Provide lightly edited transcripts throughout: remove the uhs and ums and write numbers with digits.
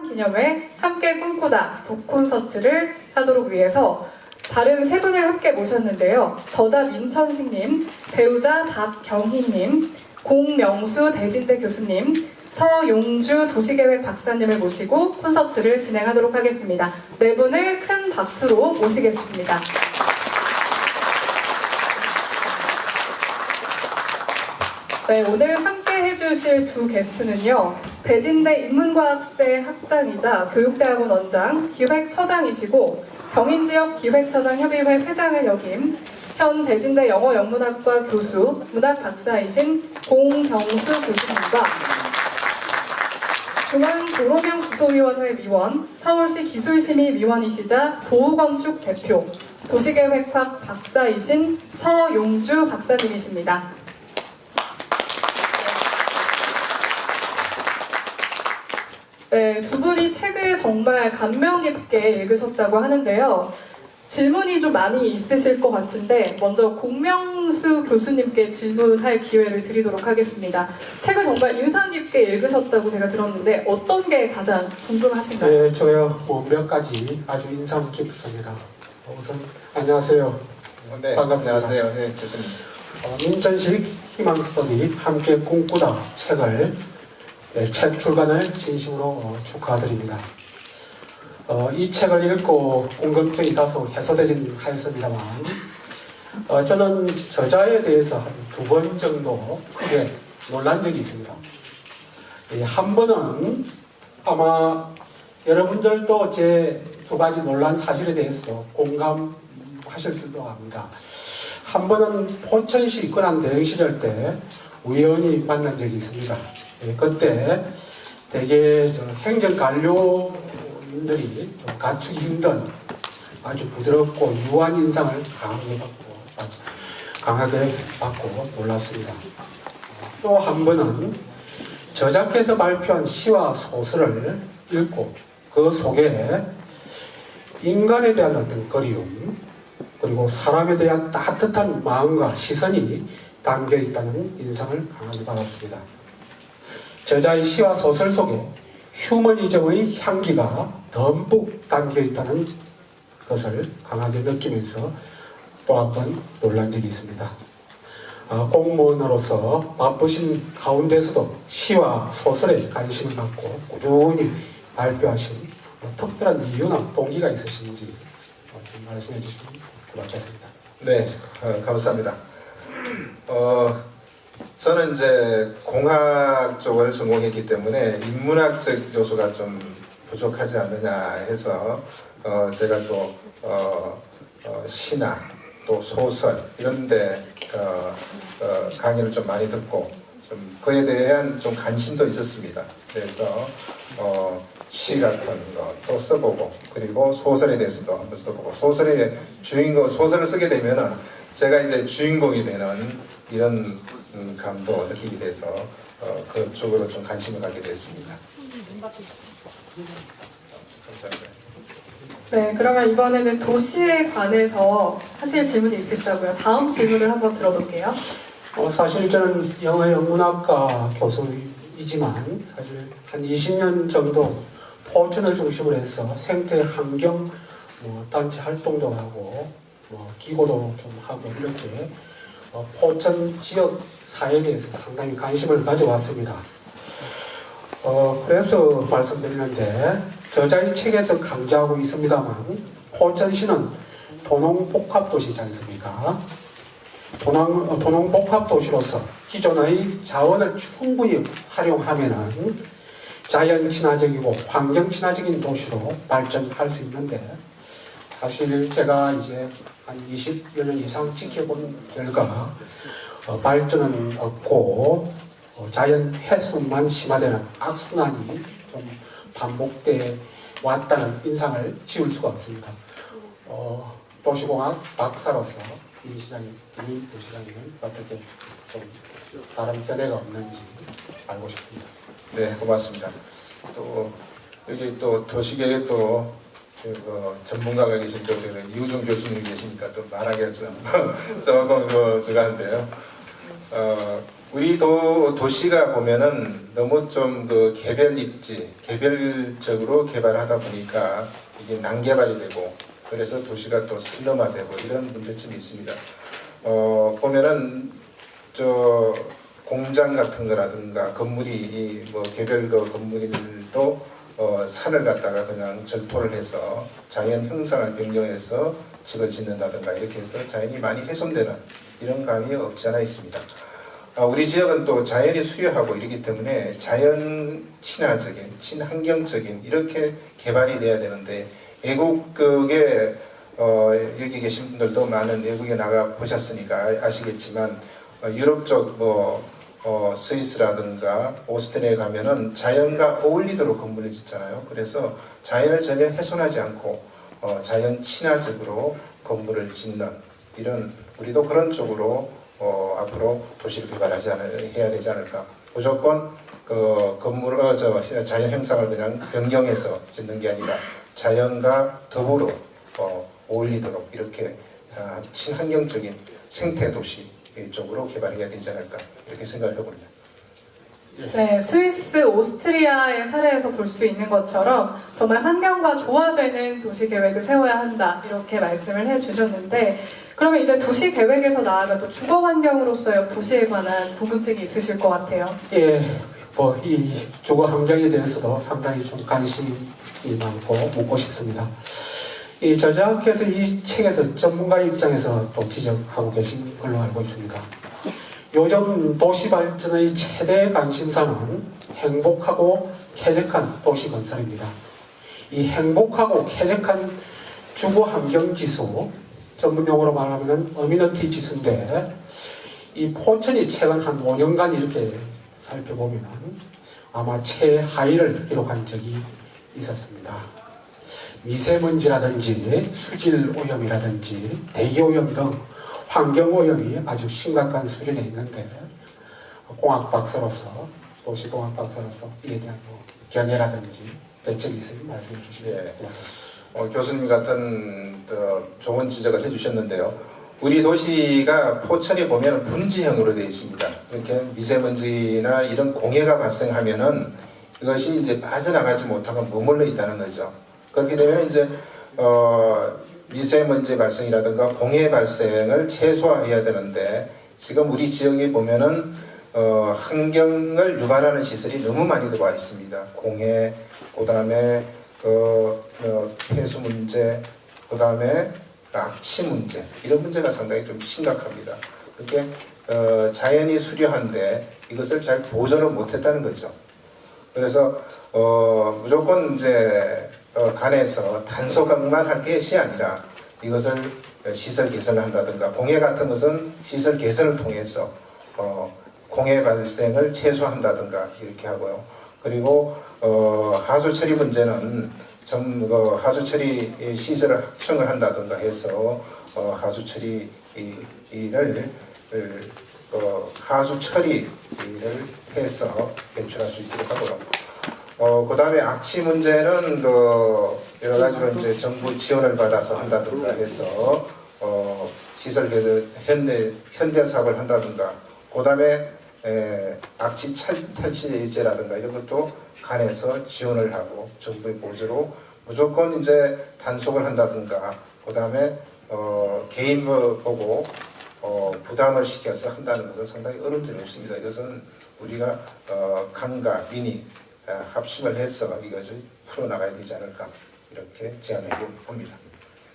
기념회 함께 꿈꾸다 북콘서트를 하도록 위해서 다른 세 분을 함께 모셨는데요. 저자 민천식님, 배우자 박경희님, 공명수 대진대 교수님, 서용주 도시계획 박사님을 모시고 콘서트를 진행하도록 하겠습니다. 네 분을 큰 박수로 모시겠습니다. 네, 오늘 함께 해주실 두 게스트는요. 대진대 인문과학대 학장이자 교육대학원 원장, 기획처장이시고 경인지역 기획처장협의회 회장을 역임, 현 대진대 영어영문학과 교수, 문학박사이신 공경수 교수님과 중앙도로명구소위원회 위원, 서울시 기술심의위원이시자 도우건축 대표, 도시계획학 박사이신 서용주 박사님이십니다. 네, 두 분이 책을 정말 감명 깊게 읽으셨다고 하는데요. 질문이 좀 많이 있으실 것 같은데 먼저 공명수 교수님께 질문할 기회를 드리도록 하겠습니다. 책을 정말 인상 깊게 읽으셨다고 제가 들었는데 어떤 게 가장 궁금하신가요? 네, 저요 몇 가지 아주 인상 깊습니다. 우선 안녕하세요. 네, 반갑습니다. 안녕하세요. 네, 교수님. 민천식 희망스토리 함께 꿈꾸다 책을 책 출간을 진심으로 축하드립니다. 이 책을 읽고 궁금증이 다소 해소되긴 하였습니다만 저는 저자에 대해서 한 2번 정도 크게 놀란 적이 있습니다. 한 번은 아마 여러분들도 제 2가지 놀란 사실에 대해서 공감하실 수도 합니다. 한 번은 포천시 권한 대행 시절 때 우연히 만난 적이 있습니다. 그때 되게 행정관료인들이 좀 갖추기 힘든 아주 부드럽고 유한 인상을 강하게 받고 놀랐습니다. 또 한 번은 저자께서 발표한 시와 소설을 읽고 그 속에 인간에 대한 어떤 그리움 그리고 사람에 대한 따뜻한 마음과 시선이 담겨 있다는 인상을 강하게 받았습니다. 저자의 시와 소설 속에 휴머니즘의 향기가 듬뿍 담겨 있다는 것을 강하게 느끼면서 또 한 번 놀란 적이 있습니다. 공무원으로서 바쁘신 가운데서도 시와 소설에 관심을 갖고 꾸준히 발표하신 특별한 이유나 동기가 있으신지 좀 말씀해 주시면 고맙겠습니다. 네, 감사합니다. 저는 이제 공학 쪽을 전공했기 때문에 인문학적 요소가 좀 부족하지 않느냐 해서 제가 또 시나 또 소설 이런데 강의를 좀 많이 듣고 좀 그에 대한 좀 관심도 있었습니다. 그래서 시 같은 것도 써보고 그리고 소설에 대해서도 한번 써보고 소설의 주인공 소설을 쓰게 되면은 제가 이제 주인공이 되는 이런 감도 느끼게 돼서 그쪽으로 좀 관심을 갖게 됐습니다. 감사합니다. 네, 그러면 이번에는 도시에 관해서 하실 질문이 있으시다고요. 다음 질문을 한번 들어볼게요. 사실 저는 영어영문학과 교수이지만 사실 한 20년 정도 포천을 중심으로 해서 생태 환경 단체 활동도 하고 기고도 좀 하고 이렇게 포천 지역 사회에 대해서 상당히 관심을 가져왔습니다. 그래서 말씀드리는데 저자의 책에서 강조하고 있습니다만 포천시는 도농복합도시지 않습니까? 도농복합도시로서 기존의 자원을 충분히 활용하면은 자연 친화적이고 환경 친화적인 도시로 발전할 수 있는데 사실 제가 이제 한 20여 년 이상 지켜본 결과 발전은 없고 자연 훼손만 심화되는 악순환이 좀 반복돼 왔다는 인상을 지울 수가 없습니다. 도시공학 박사로서 이 시장님, 이 부시장님은 어떻게 좀 다른 견해가 없는지 알고 싶습니다. 네, 고맙습니다. 또 여기 또 도시계획 또 전문가가 계시니까 우리 이우종 교수님이 계시니까 또 말하기가 좀 조금 저간데요. 우리 도시가 보면은 너무 좀 그 개별 입지, 개별적으로 개발하다 보니까 이게 난개발이 되고 그래서 도시가 또 슬럼화되고 이런 문제점이 있습니다. 보면은 저 공장 같은 거라든가 건물이 뭐 개별 그 건물들도 산을 갖다가 그냥 절토를 해서 자연 형상을 변경해서 집을 짓는다든가 이렇게 해서 자연이 많이 훼손되는 이런 감이 없지 않아 있습니다. 우리 지역은 또 자연이 수려하고 이러기 때문에 자연 친화적인, 친환경적인 이렇게 개발이 돼야 되는데 외국에 여기 계신 분들도 많은 외국에 나가 보셨으니까 아시겠지만 유럽 쪽 스위스라든가 오스트리아에 가면은 자연과 어울리도록 건물을 짓잖아요. 그래서 자연을 전혀 훼손하지 않고 자연 친화적으로 건물을 짓는 이런 우리도 그런 쪽으로 앞으로 도시를 해야 되지 않을까. 무조건 그 자연 형상을 그냥 변경해서 짓는 게 아니라 자연과 더불어 어울리도록 이렇게 친환경적인 생태 도시 쪽으로 개발해야 되지 않을까 이렇게 생각을 해봅니다. 네, 스위스, 오스트리아의 사례에서 볼 수 있는 것처럼 정말 환경과 조화되는 도시 계획을 세워야 한다 이렇게 말씀을 해주셨는데 그러면 이제 도시 계획에서 나아가 또 주거 환경으로서의 도시에 관한 궁금증이 있으실 것 같아요. 예, 뭐 이 주거 환경에 대해서도 상당히 좀 관심이 많고 묻고 싶습니다. 이 저자께서 이 책에서 전문가 입장에서 또 지적하고 계신 걸로 알고 있습니다. 요즘 도시 발전의 최대 관심사는 행복하고 쾌적한 도시 건설입니다. 이 행복하고 쾌적한 주거 환경 지수, 전문용어로 말하면 어미너티 지수인데 이 포천이 최근 한 5년간 이렇게 살펴보면 아마 최하위를 기록한 적이 있었습니다. 미세먼지라든지 수질 오염이라든지 대기 오염 등 환경 오염이 아주 심각한 수준에 있는데 공학박사로서 도시공학박사로서 이에 대한 견해라든지 대책이 있으면 말씀해 주시면 됩니다. 교수님 같은 좋은 지적을 해주셨는데요. 우리 도시가 포천에 보면 분지형으로 되어 있습니다. 이렇게 미세먼지나 이런 공해가 발생하면은 이것이 이제 빠져나가지 못하고 머물러 있다는 거죠. 그렇게 되면 이제 미세먼지 발생이라든가 공해 발생을 최소화해야 되는데 지금 우리 지역에 보면은 환경을 유발하는 시설이 너무 많이 들어와 있습니다. 공해, 그다음에 폐수 문제, 그다음에 악취 문제 이런 문제가 상당히 좀 심각합니다. 그렇게 자연이 수려한데 이것을 잘 보존을 못했다는 거죠. 그래서 무조건 이제 간에서 단속만 할 것이 아니라 이것을 시설 개선을 한다든가 공해 같은 것은 시설 개선을 통해서 공해 발생을 최소화한다든가 이렇게 하고요. 그리고 하수 처리 문제는 하수 처리 시설을 확충을 한다든가 해서 하수 처리 일을 하수 처리를 해서 배출할 수 있도록 하고요. 그 다음에 악취 문제는 여러 가지로 이제 정부 지원을 받아서 한다든가 해서 시설 개선 현대 사업을 한다든가 그 다음에 악취 탈취제라든가 이런 것도 간에서 지원을 하고 정부의 보조로 무조건 이제 단속을 한다든가 그 다음에 개인 보고 부담을 시켜서 한다는 것은 상당히 어려운 점이 없습니다. 이것은 우리가 강과 민이 합심을 해서 이것을 풀어나가야 되지 않을까 이렇게 제안해 봅니다.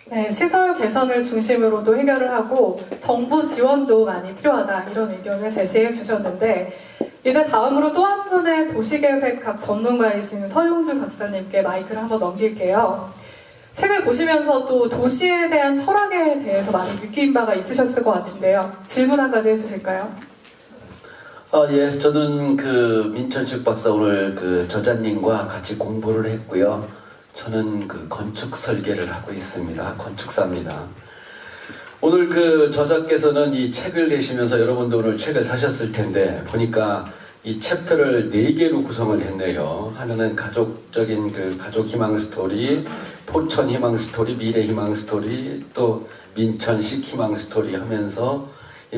네, 시설 개선을 중심으로도 해결을 하고 정부 지원도 많이 필요하다 이런 의견을 제시해 주셨는데 이제 다음으로 또 한 분의 도시계획학 전문가이신 서용주 박사님께 마이크를 한번 넘길게요. 책을 보시면서 또 도시에 대한 철학에 대해서 많이 느낀 바가 있으셨을 것 같은데요. 질문 한 가지 해주실까요? 예, 저는 민천식 박사 오늘 저자님과 같이 공부를 했고요. 저는 건축 설계를 하고 있습니다. 건축사입니다. 오늘 저자께서는 이 책을 내시면서 여러분도 오늘 책을 사셨을 텐데 보니까 이 챕터를 4개로 구성을 했네요. 하나는 가족적인 가족 희망 스토리, 포천 희망 스토리, 미래 희망 스토리, 또 민천식 희망 스토리 하면서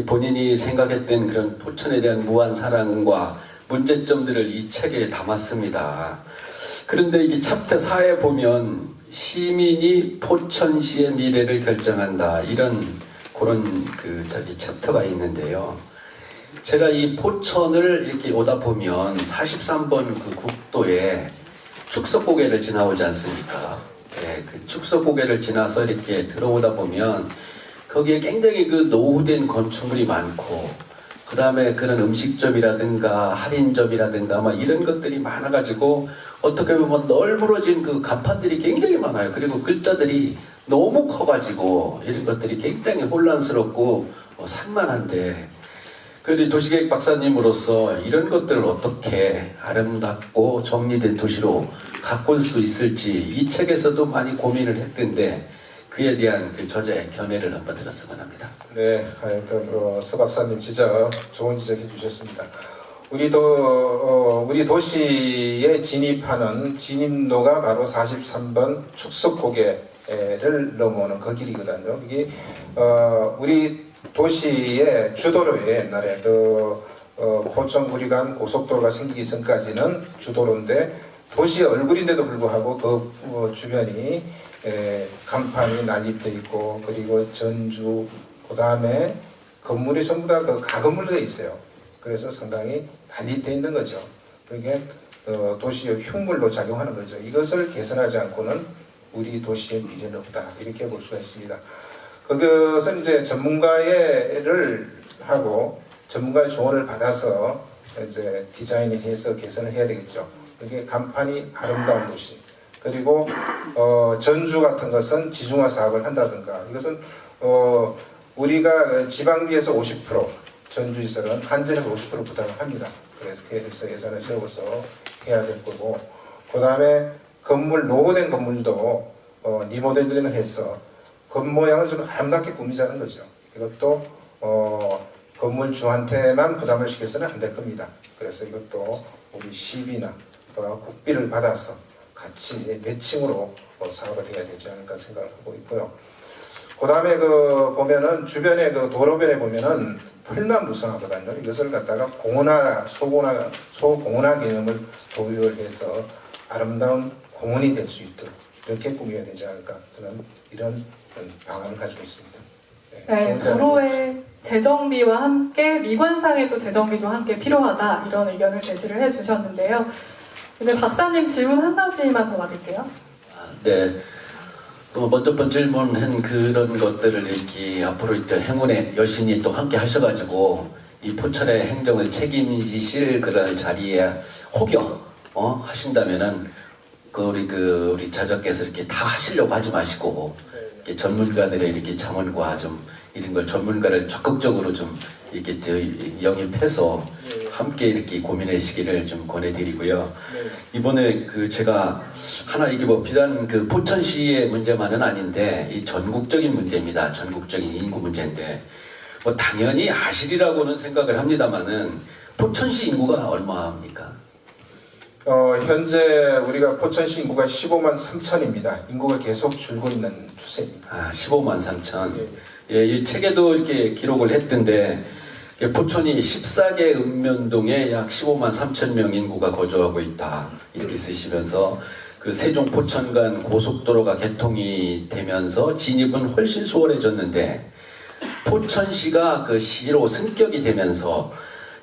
본인이 생각했던 그런 포천에 대한 무한 사랑과 문제점들을 이 책에 담았습니다. 그런데 이 챕터 4에 보면 시민이 포천시의 미래를 결정한다 이런 그런 챕터가 있는데요. 제가 이 포천을 이렇게 오다 보면 43번 그 국도에 축석고개를 지나오지 않습니까? 네, 그 축석고개를 지나서 이렇게 들어오다 보면 거기에 굉장히 그 노후된 건축물이 많고 그 다음에 그런 음식점이라든가 할인점이라든가 막 이런 것들이 많아가지고 어떻게 보면 널브러진 그 간판들이 굉장히 많아요. 그리고 글자들이 너무 커가지고 이런 것들이 굉장히 혼란스럽고 산만한데 그래도 도시계획 박사님으로서 이런 것들을 어떻게 아름답고 정리된 도시로 가꿀 수 있을지 이 책에서도 많이 고민을 했던데 그에 대한 그 저자의 견해를 한번 들었으면 합니다. 네, 하여튼 서 박사님 진짜 좋은 지적해 주셨습니다. 우리 도시에 진입하는 진입로가 바로 43번 축석고개를 넘어오는 그 길이거든요. 이게 우리 도시의 주도로에 옛날에 포천구리간 고속도로가 생기기 전까지는 주도로인데 도시의 얼굴인데도 불구하고 그 주변이 간판이 난립되어 있고 그리고 전주 그 다음에 건물이 전부 다 그 가건물로 되어 있어요. 그래서 상당히 난립되어 있는 거죠. 그게 도시의 흉물로 작용하는 거죠. 이것을 개선하지 않고는 우리 도시의 미래는 없다 이렇게 볼 수가 있습니다. 그것은 이제 전문가를 하고 전문가의 조언을 받아서 이제 디자인을 해서 개선을 해야 되겠죠. 그게 간판이 아름다운 도시. 그리고 전주 같은 것은 지중화 사업을 한다든가 이것은 우리가 지방비에서 50% 전주시설은 한전에서 50% 부담을 합니다. 그래서 그래서 예산을 세워서 해야 될 거고 그 다음에 건물 노후된 건물도 리모델링을 해서 겉모양을 좀 아름답게 꾸미자는 거죠. 이것도 건물주한테만 부담을 시켜서는 안 될 겁니다. 그래서 이것도 우리 시비나 국비를 받아서 같이 매칭으로 사업을 해야 되지 않을까 생각을 하고 있고요. 그 다음에 보면은 주변에 도로변에 보면은 풀만 무성하거든요. 이것을 갖다가 공원화, 소공원화 개념을 도입을 해서 아름다운 공원이 될 수 있도록 이렇게 꾸며야 되지 않을까 저는 이런 방안을 가지고 있습니다. 네, 도로의 재정비와 함께 미관상에도 재정비도 함께 필요하다 이런 의견을 제시를 해주셨는데요. 이제 박사님 질문 한 가지만 더 받을게요. 네. 또 먼저 번 질문한 그런 것들을 이렇게 앞으로 이제 행운의 여신이 또 함께 하셔가지고 이 포천의 행정을 책임지실 그런 자리에 혹여 하신다면은 우리 자작께서 이렇게 다 하시려고 하지 마시고 이렇게 전문가들의 이렇게 자문과 좀 이런 걸 전문가를 적극적으로 좀 이렇게 영입해서 함께 이렇게 고민하시기를 좀 권해드리고요. 이번에 제가 하나 이게 비단 포천시의 문제만은 아닌데 이 전국적인 문제입니다. 전국적인 인구 문제인데 당연히 아시리라고는 생각을 합니다만은 포천시 인구가 얼마입니까? 현재 우리가 포천시 인구가 15만 3천입니다. 인구가 계속 줄고 있는 추세입니다. 15만 3천. 예, 이 책에도 이렇게 기록을 했던데 포천이 14개 읍면동에 약 15만 3천 명 인구가 거주하고 있다 이렇게 쓰시면서 세종 포천 간 고속도로가 개통이 되면서 진입은 훨씬 수월해졌는데 포천시가 시로 승격이 되면서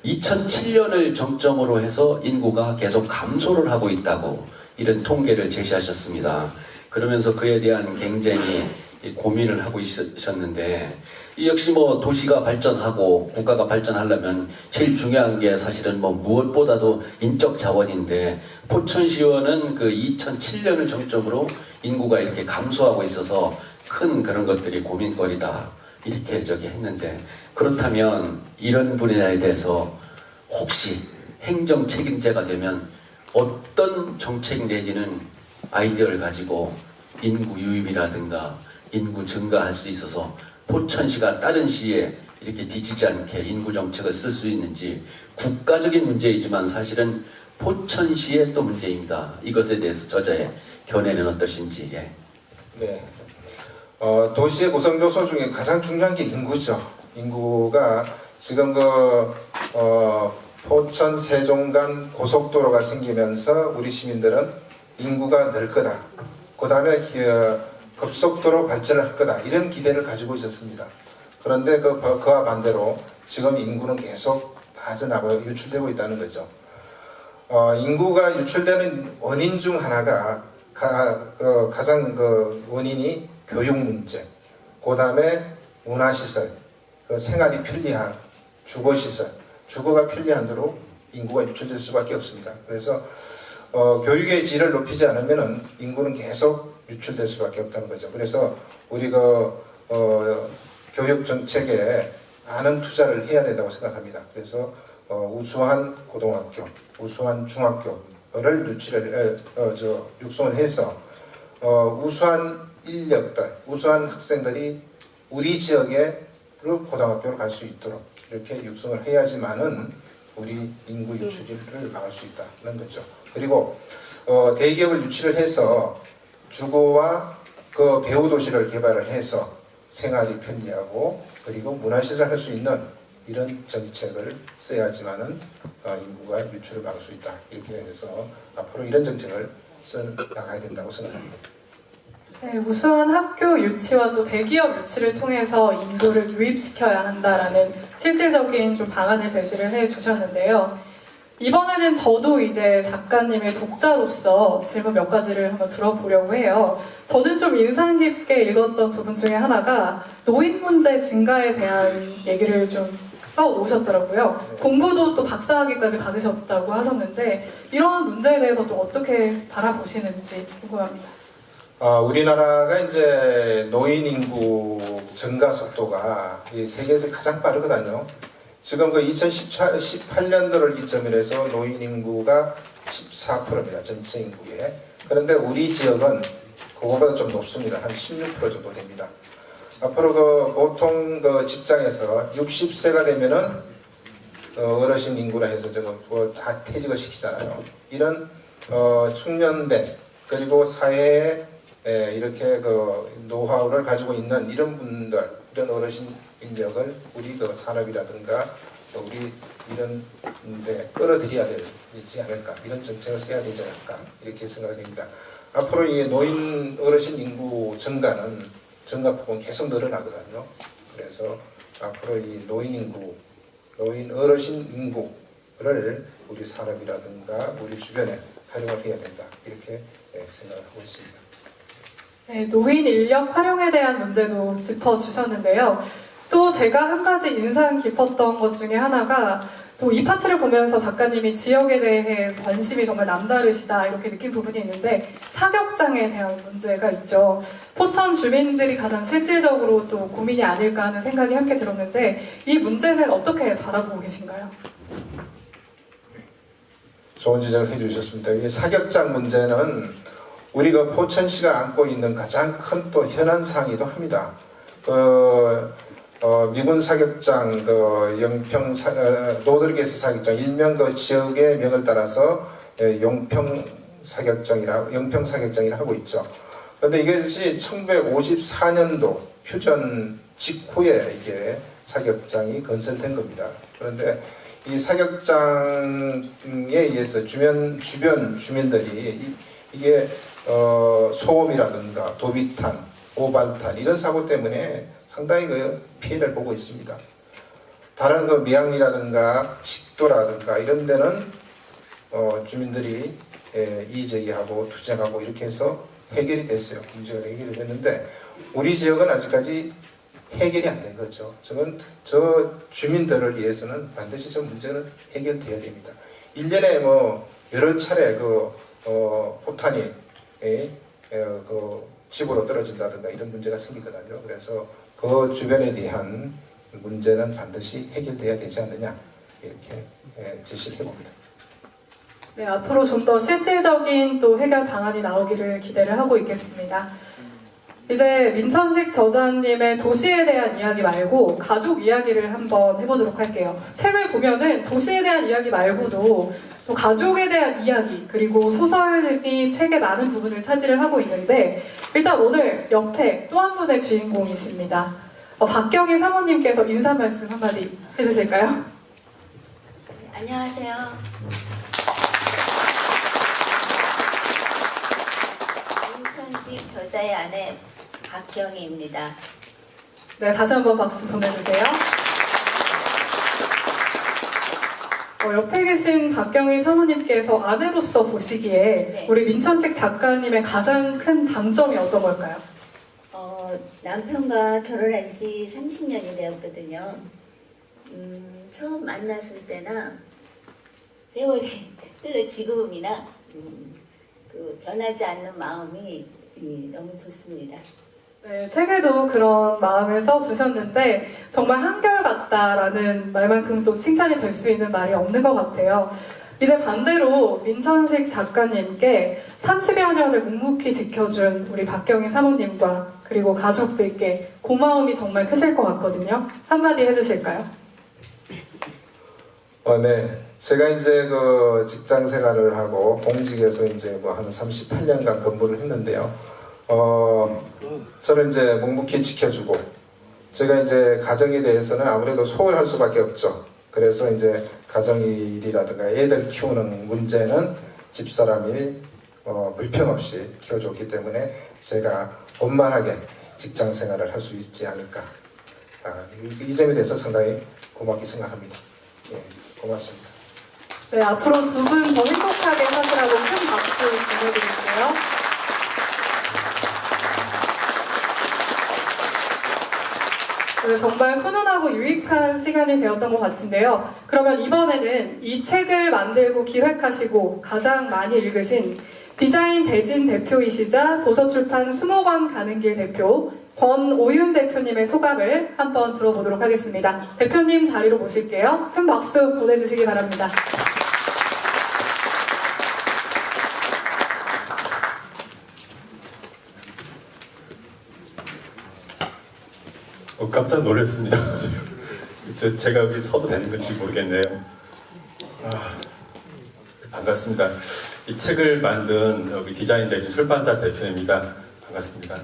2007년을 정점으로 해서 인구가 계속 감소를 하고 있다고 이런 통계를 제시하셨습니다. 그러면서 그에 대한 굉장히 고민을 하고 있으셨는데 이 역시 도시가 발전하고 국가가 발전하려면 제일 중요한 게 사실은 무엇보다도 인적 자원인데 포천시원은 2007년을 정점으로 인구가 이렇게 감소하고 있어서 큰 그런 것들이 고민거리다 이렇게 했는데 그렇다면 이런 분야에 대해서 혹시 행정 책임자가 되면 어떤 정책 내지는 아이디어를 가지고 인구 유입이라든가 인구 증가할 수 있어서 포천시가 다른 시에 이렇게 뒤지지 않게 인구 정책을 쓸 수 있는지 국가적인 문제이지만 사실은 포천시의 또 문제입니다. 이것에 대해서 저자의 견해는 어떠신지. 예. 네. 도시의 구성 요소 중에 가장 중요한 게 인구죠. 인구가 지금 포천 세종 간 고속도로가 생기면서 우리 시민들은 인구가 늘 거다. 그 다음에 급속도로 발전을 할 거다. 이런 기대를 가지고 있었습니다. 그런데 그와 반대로 지금 인구는 계속 빠져나가고 유출되고 있다는 거죠. 인구가 유출되는 원인 중 하나가 가장 원인이 교육 문제, 그 다음에 문화시설, 생활이 편리한 주거시설, 주거가 편리한 대로 인구가 유출될 수밖에 없습니다. 그래서 교육의 질을 높이지 않으면 인구는 계속 유출될 수밖에 없다는 거죠. 그래서 우리 교육 정책에 많은 투자를 해야 된다고 생각합니다. 그래서 우수한 고등학교, 우수한 중학교를 육성을 해서 우수한 인력들, 우수한 학생들이 우리 지역에 고등학교로 갈 수 있도록 이렇게 육성을 해야지만은 우리 인구 유출을 막을 수 있다는 거죠. 그리고 대기업을 유치를 해서 주거와 그 배후 도시를 개발을 해서 생활이 편리하고 그리고 문화시설 할 수 있는 이런 정책을 써야지만은 인구가 유출을 막을 수 있다. 이렇게 해서 앞으로 이런 정책을 써 나가야 된다고 생각합니다. 네, 우수한 학교 유치와 또 대기업 유치를 통해서 인구를 유입시켜야 한다라는 실질적인 좀 방안을 제시를 해주셨는데요. 이번에는 저도 이제 작가님의 독자로서 질문 몇 가지를 한번 들어보려고 해요. 저는 좀 인상 깊게 읽었던 부분 중에 하나가 노인 문제 증가에 대한 얘기를 좀 써놓으셨더라고요. 공부도 또 박사학위까지 받으셨다고 하셨는데 이런 문제에 대해서 또 어떻게 바라보시는지 궁금합니다. 우리나라가 이제 노인 인구 증가 속도가 이 세계에서 가장 빠르거든요. 지금 2018년도를 기점으로 해서 노인 인구가 14%입니다. 전체 인구에. 그런데 우리 지역은 그거보다 좀 높습니다. 한 16% 정도 됩니다. 앞으로 보통 직장에서 60세가 되면은 어르신 인구라 해서 다 퇴직을 시키잖아요. 이런 숙련된 그리고 사회에 이렇게 노하우를 가지고 있는 이런 분들, 이런 어르신 인력을 우리 산업이라든가 우리 이런 데 끌어들여야 되지 않을까, 이런 정책을 써야 되지 않을까 이렇게 생각됩니다. 앞으로 이 노인 어르신 인구 증가는 증가폭은 계속 늘어나거든요. 그래서 앞으로 이 노인 어르신 인구를 우리 산업이라든가 우리 주변에 활용을 해야 된다 이렇게 생각을 하고 있습니다. 네, 노인 인력 활용에 대한 문제도 짚어주셨는데요. 또 제가 한 가지 인상 깊었던 것 중에 하나가 또 이 파트를 보면서 작가님이 지역에 대해 관심이 정말 남다르시다 이렇게 느낀 부분이 있는데 사격장에 대한 문제가 있죠. 포천 주민들이 가장 실질적으로 또 고민이 아닐까 하는 생각이 함께 들었는데 이 문제는 어떻게 바라보고 계신가요? 좋은 지적을 해주셨습니다. 이 사격장 문제는 우리가 포천시가 안고 있는 가장 큰 또 현안사항이기도 합니다. 미군 사격장, 영평 노들게스 사격장, 일명 지역의 명을 따라서 영평 사격장이라 하고 있죠. 그런데 이것이 1954년도 휴전 직후에 이게 사격장이 건설된 겁니다. 그런데 이 사격장에 의해서 주변 주민들이 이게 소음이라든가 도비탄, 오발탄 이런 사고 때문에 상당히 피해를 보고 있습니다. 다른 미양리라든가 식도라든가 이런 데는 주민들이 이의제기하고 투쟁하고 이렇게 해서 해결이 됐어요. 문제가 해결이 됐는데 우리 지역은 아직까지 해결이 안 된 거죠. 저 주민들을 위해서는 반드시 저 문제는 해결돼야 됩니다. 1년에 여러 차례 포탄이 집으로 떨어진다든가 이런 문제가 생기거든요. 그래서 그 주변에 대한 문제는 반드시 해결돼야 되지 않느냐 이렇게 제시를 해봅니다. 네, 앞으로 좀 더 실질적인 또 해결 방안이 나오기를 기대를 하고 있겠습니다. 이제 민천식 저자님의 도시에 대한 이야기 말고 가족 이야기를 한번 해보도록 할게요. 책을 보면은 도시에 대한 이야기 말고도 또 가족에 대한 이야기 그리고 소설이 책의 많은 부분을 차지를 하고 있는데 일단 오늘 옆에 또 한 분의 주인공이십니다. 박경희 사모님께서 인사 말씀 한마디 해주실까요? 안녕하세요. 민천식 저자의 아내 박경희입니다. 네, 다시 한번 박수 보내주세요. 옆에 계신 박경희 사모님께서 아내로서 보시기에 네. 우리 민천식 작가님의 가장 큰 장점이 어떤 걸까요? 남편과 결혼한 지 30년이 되었거든요. 처음 만났을 때나 세월이 흘러 지금이나 그 변하지 않는 마음이 너무 좋습니다. 네, 책에도 그런 마음을 써주셨는데 정말 한결같다라는 말만큼 또 칭찬이 될 수 있는 말이 없는 것 같아요. 이제 반대로 민천식 작가님께 30여 년을 묵묵히 지켜준 우리 박경희 사모님과 그리고 가족들께 고마움이 정말 크실 것 같거든요. 한마디 해주실까요? 네. 제가 이제 그 직장 생활을 하고 공직에서 이제 뭐 한 38년간 근무를 했는데요. 저를 이제 묵묵히 지켜주고, 제가 이제 가정에 대해서는 아무래도 소홀할 수밖에 없죠. 그래서 이제 가정일이라든가 애들 키우는 문제는 집사람이 불평 없이 키워줬기 때문에 제가 원만하게 직장 생활을 할 수 있지 않을까. 이 점에 대해서 상당히 고맙게 생각합니다. 예, 고맙습니다. 네, 앞으로 두 분 더 행복하게 사시라고 큰 박수 보내드릴게요. 네, 정말 훈훈하고 유익한 시간이 되었던 것 같은데요. 그러면 이번에는 이 책을 만들고 기획하시고 가장 많이 읽으신 디자인 대진 대표이시자 도서출판 수목원 가는 길 대표 권오윤 대표님의 소감을 한번 들어보도록 하겠습니다. 대표님 자리로 모실게요. 큰 박수 보내주시기 바랍니다. 깜짝 놀랐습니다. 제가 여기 서도 되는 건지 모르겠네요. 반갑습니다. 이 책을 만든 여기 디자인 대진 출판사 대표입니다. 반갑습니다.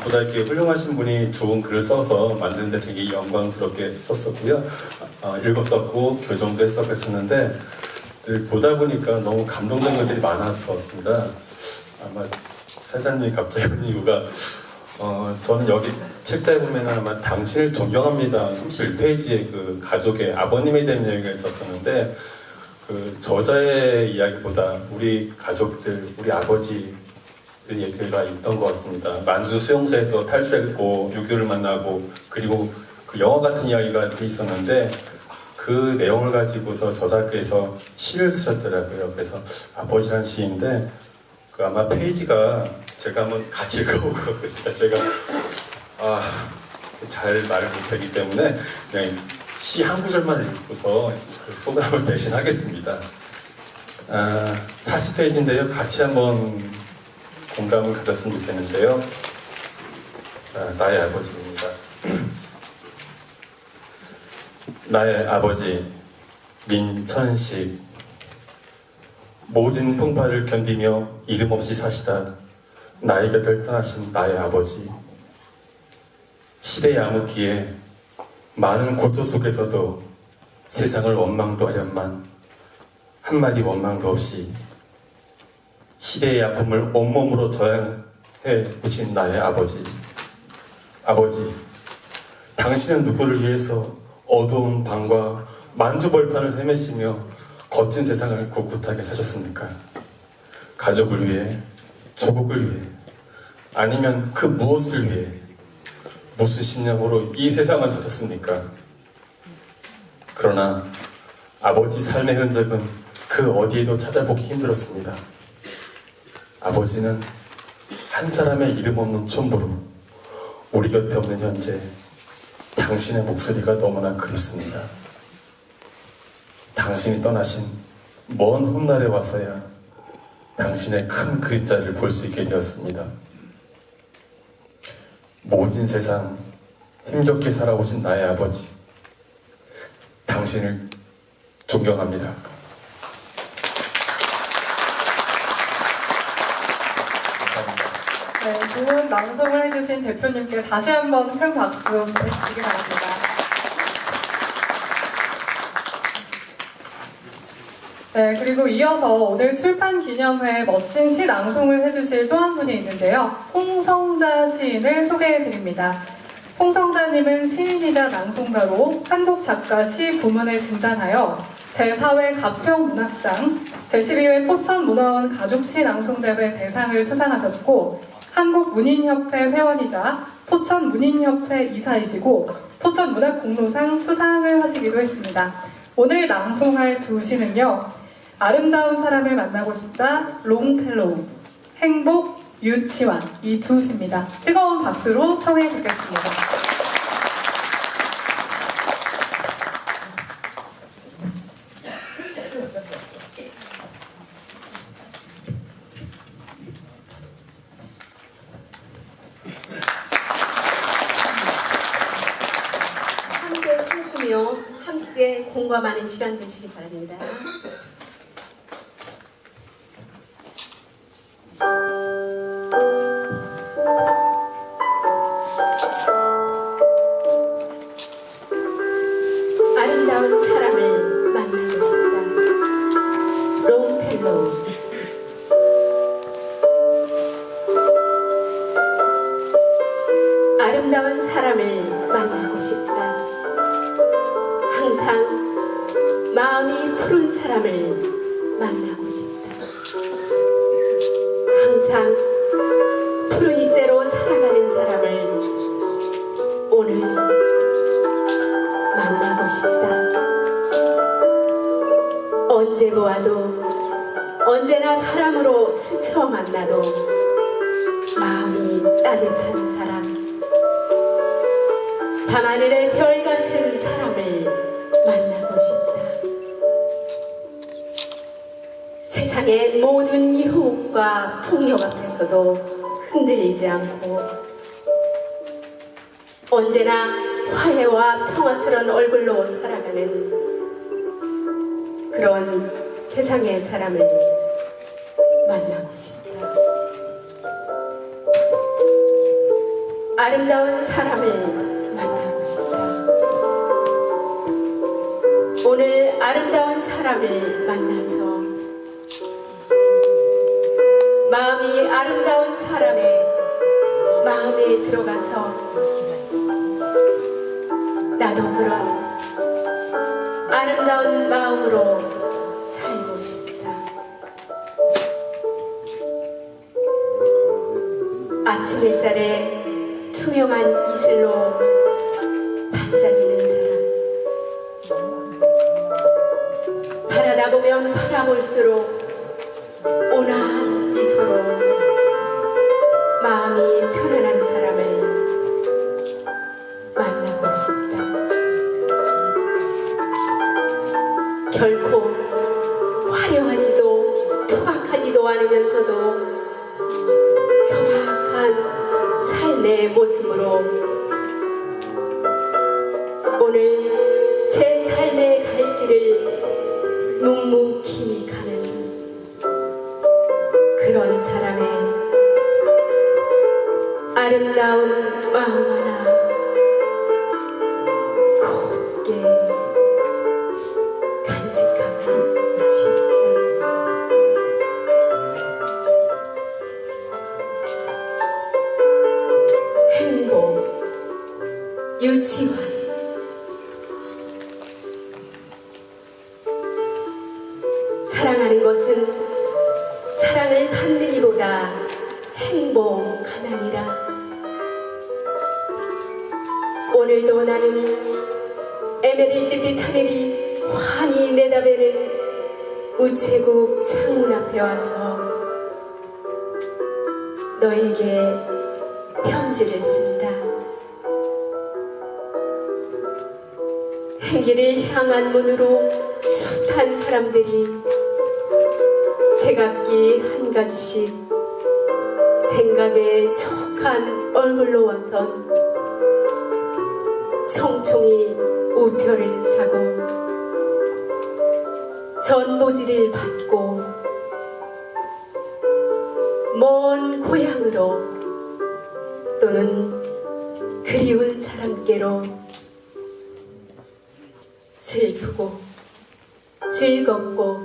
보다 이렇게 훌륭하신 분이 좋은 글을 써서 만드는데 되게 영광스럽게 썼었고요. 읽었었고 교정도 했었는데 보다 보니까 너무 감동적인 것들이 많았었습니다. 아마 사장님이 갑자기 온 이유가 저는 여기 책자에 보면 아마 당신을 존경합니다 31페이지에 그 가족의 아버님에 대한 이야기가 있었었는데 그 저자의 이야기보다 우리 가족들, 우리 아버지 얘기가 있던 것 같습니다. 만주 수용소에서 탈출했고 유교를 만나고 그리고 그 영화 같은 이야기가 있었는데 그 내용을 가지고서 저자께서 시를 쓰셨더라고요. 그래서 아버지란 시인데 그 아마 페이지가 제가 한번 같이 읽어보고 그랬습니다. 제가 잘 말을 못하기 때문에 그냥 시 한 구절만 읽고서 그 소감을 대신하겠습니다. 40페이지인데요. 같이 한번 공감을 가졌으면 좋겠는데요. 나의 아버지입니다. 나의 아버지 민천식, 모진 풍파를 견디며 이름 없이 사시다 나의 곁을 떠나신 나의 아버지. 시대의 암흑기에 많은 고통 속에서도 세상을 원망도 하련만 한마디 원망도 없이 시대의 아픔을 온몸으로 저항해 오신 나의 아버지. 아버지, 당신은 누구를 위해서 어두운 방과 만주벌판을 헤매시며 거친 세상을 꿋꿋하게 사셨습니까? 가족을 위해, 조국을 위해, 아니면 그 무엇을 위해, 무슨 신념으로 이 세상을 사셨습니까? 그러나 아버지 삶의 흔적은 그 어디에도 찾아보기 힘들었습니다. 아버지는 한 사람의 이름 없는 촌부로 우리 곁에 없는 현재 당신의 목소리가 너무나 그립습니다. 당신이 떠나신 먼 훗날에 와서야 당신의 큰 그림자를 볼 수 있게 되었습니다. 모진 세상 힘겹게 살아오신 나의 아버지, 당신을 존경합니다. 네, 좋은 낭송을 해주신 대표님께 다시 한번 큰 박수 보내주시기 바랍니다. 네, 그리고 이어서 오늘 출판 기념회에 멋진 시 낭송을 해주실 또 한 분이 있는데요. 홍성자 시인을 소개해 드립니다. 홍성자님은 시인이자 낭송가로 한국 작가 시 부문에 등단하여 제4회 가평문학상, 제12회 포천문화원 가족시 낭송대회 대상을 수상하셨고 한국문인협회 회원이자 포천문인협회 이사이시고 포천문학공로상 수상을 하시기도 했습니다. 오늘 낭송할 두 시는요. 아름다운 사람을 만나고 싶다, 롱펠로우, 행복, 유치원 이 두 시입니다. 뜨거운 박수로 청해 듣겠습니다. 함께 꿈꾸며 함께 공감하는 시간 되시기 바랍니다. 아름다운 사람을 만나고 싶다. 롱펠로우. 아름다운 사람을 만나고 싶다. 항상 마음이 푸른 사람을 만나고 싶다. 항상 푸른 잎새로 살아가는 사람을 오늘 만나고 싶다. 언제 보아도 언제나 바람으로 스쳐 만나도 마음이 따뜻한 사람, 밤하늘의 별 같은 사람을 만나고 싶다. 세상의 모든 유혹과 폭력 앞에서도 흔들리지 않고 언제나 화해와 평화스러운 얼굴로 살아가는 그런 세상의 사람을 만나고 싶다. 아름다운 사람을 만나고 싶다. 오늘 아름다운 사람을 만나서 마음이 아름다운 사람의 마음에 들어가서 나도 그런 아름다운 마음으로 살고 싶다. 아침 햇살에 투명한 이슬로 반짝이는 사람, 바라다 보면 바라볼수록 온화한 미소로 마음이 편안한 사람을 만나고 싶다. 결코 화려하지도 투박하지도 않으면서도 소박한 삶의 모습으로 오늘 제 삶의 갈 길을 묵묵히 가는 그런 사람의 아름다운 마음 하나 곱게 간직하고 싶다. 행복, 유치원. 사랑하는 것은 사랑을 받는 이보다 행복하나니라. 오늘도 나는 에메랄드빛 하늘이 환히 내다보는 우체국 창문 앞에 와서 너에게 편지를 쓴다. 행기를 향한 문으로 숱한 사람들이 제각기 한 가지씩 생각에 촉한 얼굴로 와선 총총히 우표를 사고 전보지를 받고 먼 고향으로 또는 그리운 사람께로 슬프고 즐겁고